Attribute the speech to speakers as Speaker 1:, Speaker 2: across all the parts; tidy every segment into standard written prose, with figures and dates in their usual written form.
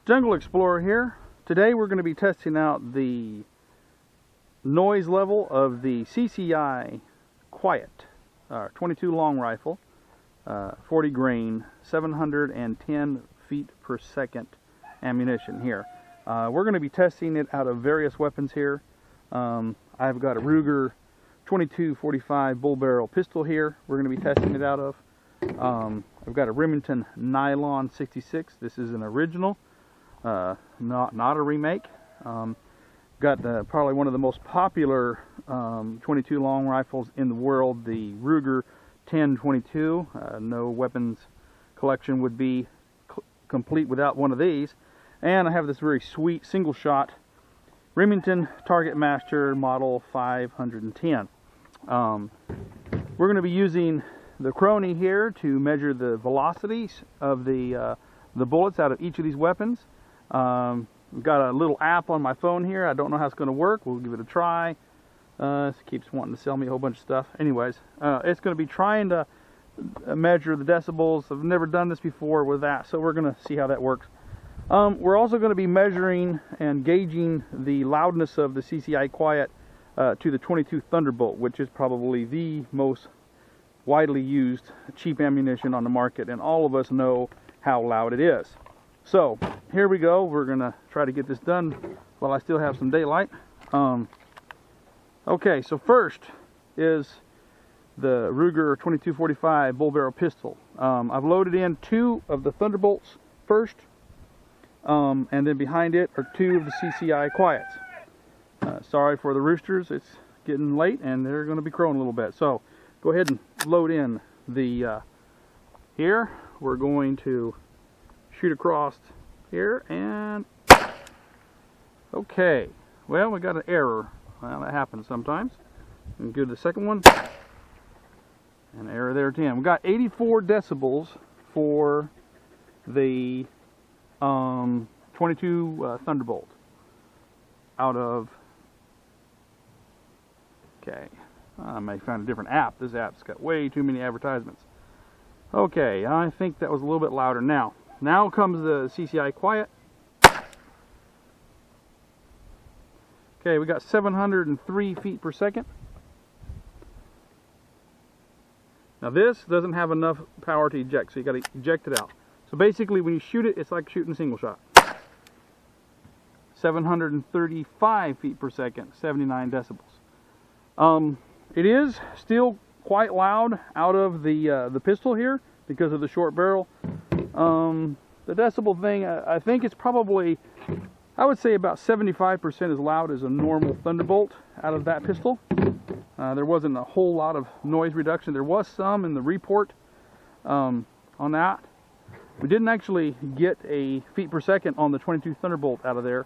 Speaker 1: Jungle Explorer here. Today we're going to be testing out the noise level of the CCI Quiet 22 long rifle, 40 grain, 710 feet per second ammunition here. We're going to be testing it out of various weapons here. I've got a Ruger 22-45 bull barrel pistol here we're going to be testing it out of. I've got a Remington Nylon 66. This is an original. Not a remake. Got probably one of the most popular 22 long rifles in the world, the Ruger 1022. No weapons collection would be complete without one of these. And I have this very sweet single shot Remington Target Master Model 510. We're going to be using the Chrony here to measure the velocities of the bullets out of each of these weapons. I've got a little app on my phone here. I don't know how it's going to work. We'll give it a try. It keeps wanting to sell me a whole bunch of stuff. Anyways, it's going to be trying to measure the decibels. I've never done this before with that, so we're going to see how that works. We're also going to be measuring and gauging the loudness of the CCI Quiet to the 22 Thunderbolt, which is probably the most widely used cheap ammunition on the market, and all of us know how loud it is. So here we go. We're gonna try to get this done while I still have some daylight. Okay, so first is the Ruger 22-45 bull barrel pistol. I've loaded in 2 of the Thunderbolts first, and then behind it are 2 of the CCI Quiets. Sorry for the roosters, it's getting late and they're going to be crowing a little bit. So go ahead and load in the here. We're going to shoot across here, and okay, well, we got an error. Well, that happens sometimes. And go to the second one, an error there again. We got 84 decibels for the 22 Thunderbolt out of, okay, I may find a different app. This app's got way too many advertisements. Okay, I think that was a little bit louder. Now comes the CCI Quiet. Okay, we got 703 feet per second. Now this doesn't have enough power to eject, so you got to eject it out. So basically when you shoot it, it's like shooting a single shot. 735 feet per second, 79 decibels. It is still quite loud out of the pistol here because of the short barrel. The decibel thing, I think it's probably, I would say about 75% as loud as a normal Thunderbolt out of that pistol. There wasn't a whole lot of noise reduction. There was some in the report on that. We didn't actually get a feet per second on the 22 Thunderbolt out of there.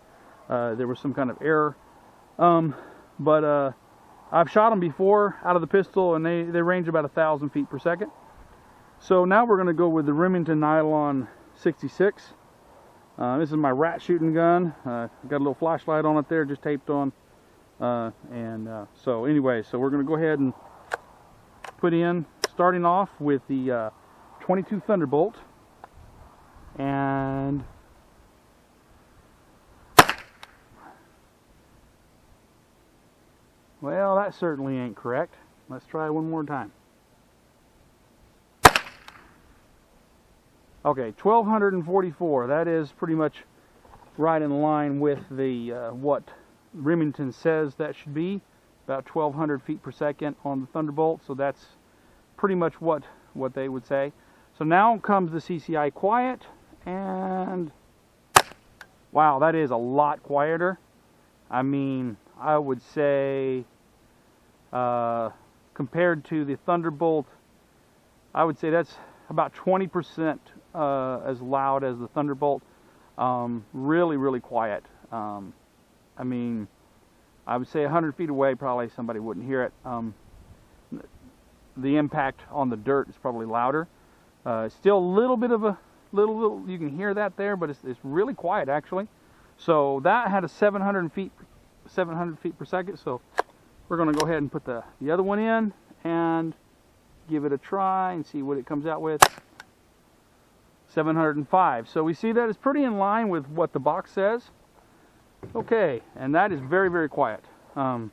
Speaker 1: There was some kind of error. But I've shot them before out of the pistol, and they range about 1,000 feet per second. So now we're going to go with the Remington Nylon 66. This is my rat shooting gun. Got a little flashlight on it there, just taped on. So anyway, so we're going to go ahead and put in, starting off with the 22 Thunderbolt. And well, that certainly ain't correct. Let's try one more time. Okay, 1,244. That is pretty much right in line with the what Remington says that should be, about 1,200 feet per second on the Thunderbolt. So that's pretty much what they would say. So now comes the CCI Quiet, and wow, that is a lot quieter. I mean, I would say compared to the Thunderbolt, I would say that's about 20% as loud as the Thunderbolt. Really, really quiet. I mean, I would say 100 feet away, probably somebody wouldn't hear it. The impact on the dirt is probably louder. Still a little bit of a little you can hear that there, but it's really quiet actually. So that had a 700 feet per second. So we're going to go ahead and put the other one in and give it a try and see what it comes out with. 705. So we see that it's pretty in line with what the box says. Okay, and that is very, very quiet. You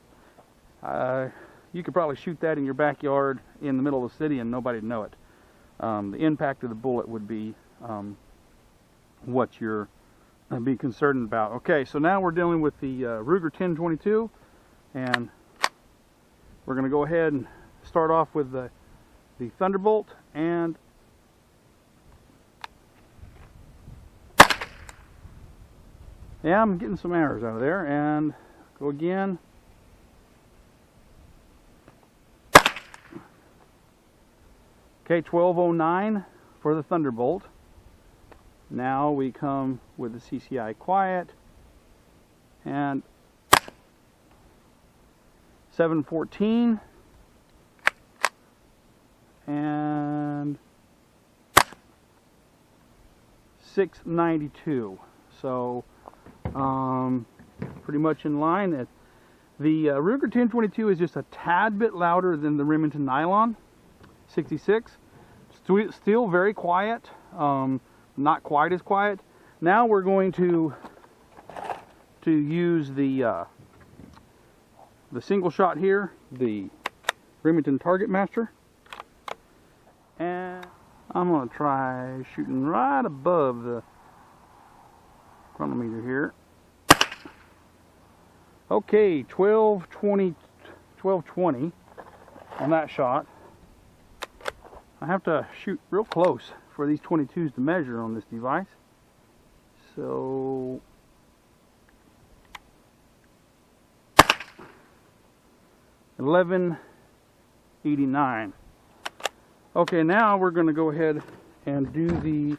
Speaker 1: could probably shoot that in your backyard in the middle of the city and nobody'd know it. The impact of the bullet would be what you're be concerned about. Okay, so now we're dealing with the Ruger 1022, and we're going to go ahead and start off with the Thunderbolt, and yeah, I'm getting some errors out of there, and go again. Okay, 1209 for the Thunderbolt. Now we come with the CCI Quiet, and 714 and 692. So pretty much in line. The Ruger 1022 is just a tad bit louder than the Remington Nylon 66. Still very quiet. Not quite as quiet. Now we're going to use the single shot here, the Remington Target Master, and I'm going to try shooting right above the chronometer here. Okay, 1220 on that shot. I have to shoot real close for these 22s to measure on this device. So $11.89. Okay, now we're going to go ahead and do the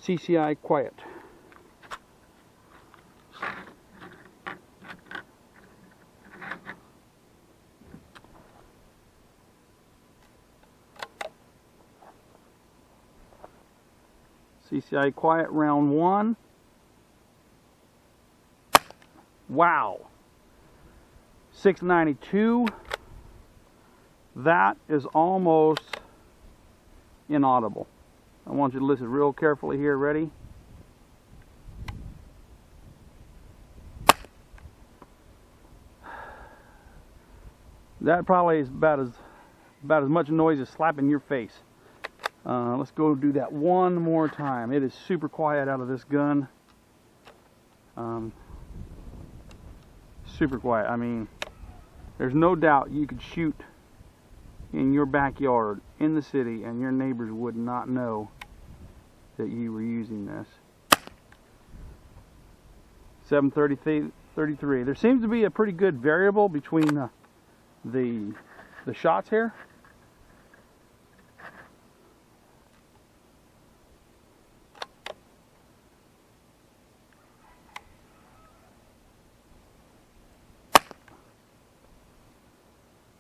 Speaker 1: CCI Quiet. CCI Quiet round 1. Wow. 692. That is almost inaudible. I want you to listen real carefully here. Ready? That probably is about as much noise as slapping your face. Let's go do that one more time. It is super quiet out of this gun. Super quiet. I mean, there's no doubt you could shoot in your backyard in the city and your neighbors would not know that you were using this. 733. There seems to be a pretty good variable between the shots here.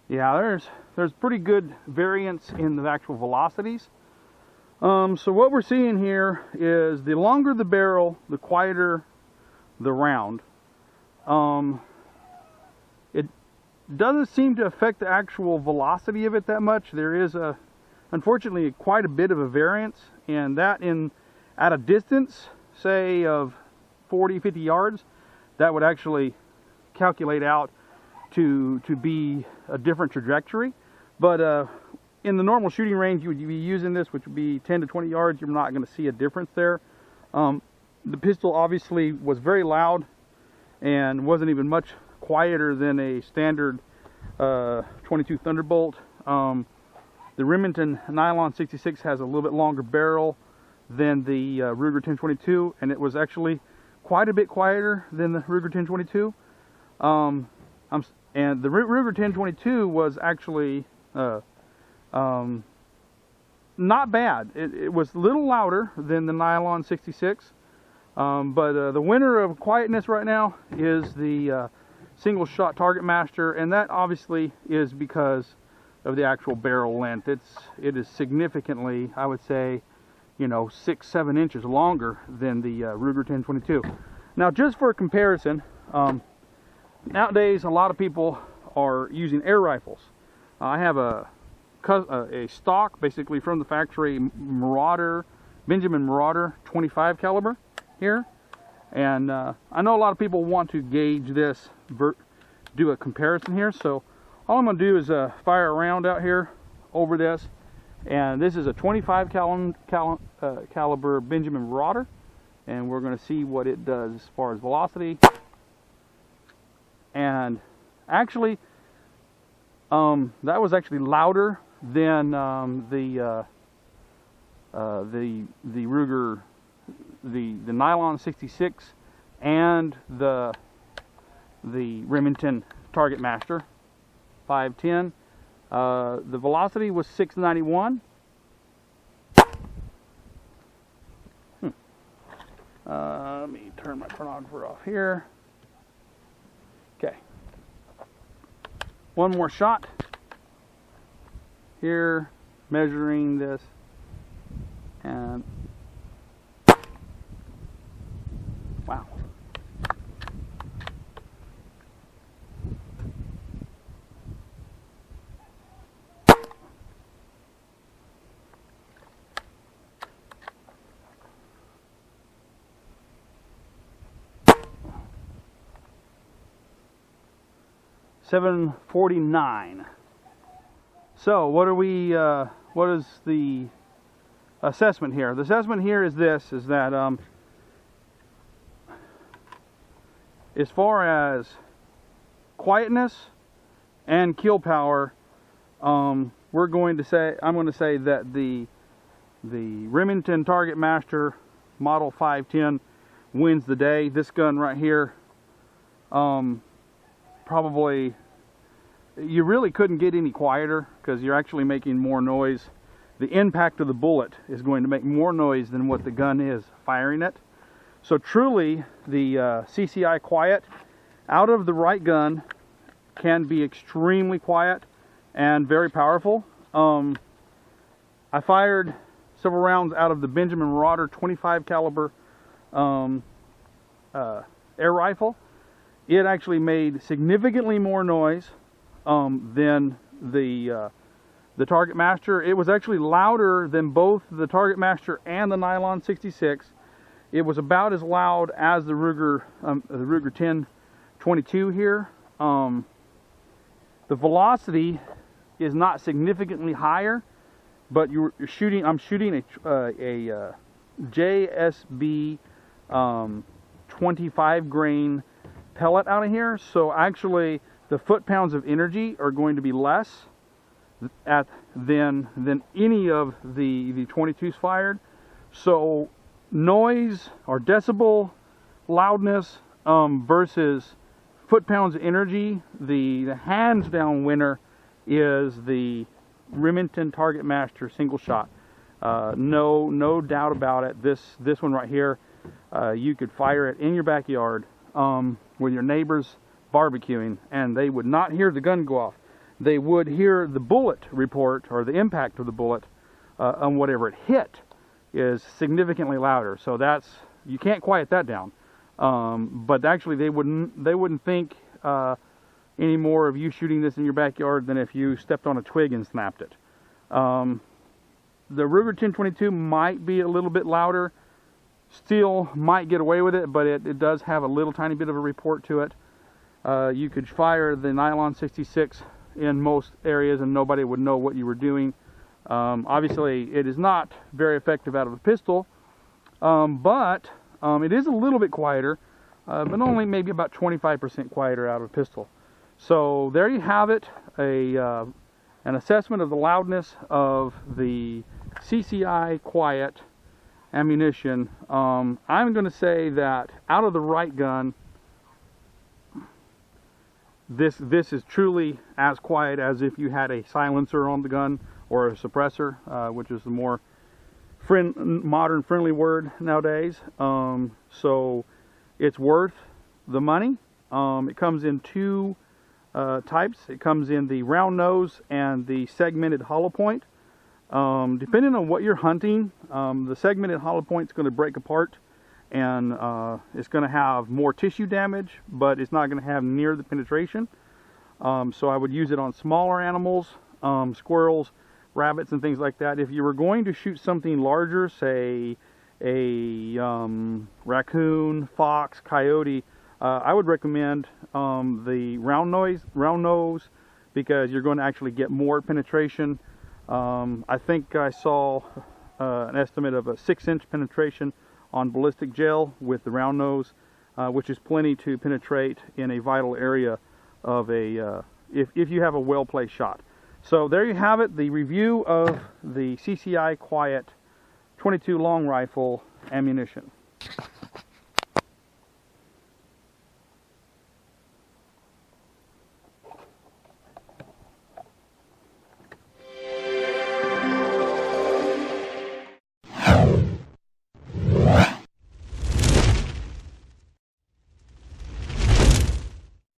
Speaker 1: Yeah, there's pretty good variance in the actual velocities. So what we're seeing here is the longer the barrel, the quieter the round. It doesn't seem to affect the actual velocity of it that much. There is unfortunately quite a bit of a variance, and that at a distance, say of 40-50 yards, that would actually calculate out to be a different trajectory. But in the normal shooting range, you would be using this, which would be 10 to 20 yards. You're not going to see a difference there. The pistol obviously was very loud and wasn't even much quieter than a standard 22 Thunderbolt. The Remington Nylon 66 has a little bit longer barrel than the Ruger 1022, and it was actually quite a bit quieter than the Ruger 1022. And the Ruger 1022 was actually not bad. It was a little louder than the Nylon 66, but the winner of quietness right now is the single shot Target Master, and that obviously is because of the actual barrel length. It is significantly, I would say, 6-7 inches longer than the Ruger 1022. Now, just for a comparison, nowadays a lot of people are using air rifles. I have a stock basically from the factory Marauder, Benjamin Marauder 25 caliber here, and I know a lot of people want to gauge this, do a comparison here, so all I'm going to do is fire a round out here over this, and this is a 25 caliber Benjamin Marauder, and we're going to see what it does as far as velocity. And actually, that was actually louder than the Ruger, the nylon 66, and the Remington Target Master 510. The velocity was 691. Let me turn my chronographer off here. Okay. One more shot. Here, measuring this, and wow. $749. So what are we? What is the assessment here? The assessment here is this: is that as far as quietness and kill power, we're going to say, I'm going to say that the Remington Target Master Model 510 wins the day. This gun right here, probably. You really couldn't get any quieter because you're actually making more noise. The impact of the bullet is going to make more noise than what the gun is firing it. So truly, the CCI Quiet out of the right gun can be extremely quiet and very powerful. I fired several rounds out of the Benjamin Marauder 25 caliber air rifle. It actually made significantly more noise than the Target Master. It was actually louder than both the Target Master and the nylon 66. It was about as loud as the Ruger 1022 here. The velocity is not significantly higher, but I'm shooting a JSB 25 grain pellet out of here, so actually the foot-pounds of energy are going to be less than any of the 22s fired. So noise or decibel loudness versus foot-pounds of energy, the hands-down winner is the Remington Target Master single shot. No doubt about it. This one right here, you could fire it in your backyard with your neighbors barbecuing, and they would not hear the gun go off. They would hear the bullet report, or the impact of the bullet on whatever it hit is significantly louder. So that's, you can't quiet that down. But actually they wouldn't think any more of you shooting this in your backyard than if you stepped on a twig and snapped it. The Ruger 1022 might be a little bit louder, still might get away with it, but it does have a little tiny bit of a report to it. You could fire the nylon 66 in most areas and nobody would know what you were doing. Obviously it is not very effective out of a pistol, but it is a little bit quieter, but only maybe about 25% quieter out of a pistol. So there you have it, an assessment of the loudness of the CCI Quiet ammunition. I'm going to say that out of the right gun, this is truly as quiet as if you had a silencer on the gun or a suppressor, which is the more modern friendly word nowadays. So it's worth the money. It comes in two types. It comes in the round nose and the segmented hollow point. Depending on what you're hunting, the segmented hollow point is going to break apart, and it's going to have more tissue damage, but it's not going to have near the penetration. So I would use it on smaller animals, squirrels, rabbits, and things like that. If you were going to shoot something larger, say a raccoon, fox, coyote, I would recommend the round nose, because you're going to actually get more penetration. I think I saw an estimate of a 6-inch penetration on ballistic gel with the round nose, which is plenty to penetrate in a vital area of a if you have a well-placed shot. So there you have it, the review of the CCI Quiet 22 long rifle ammunition.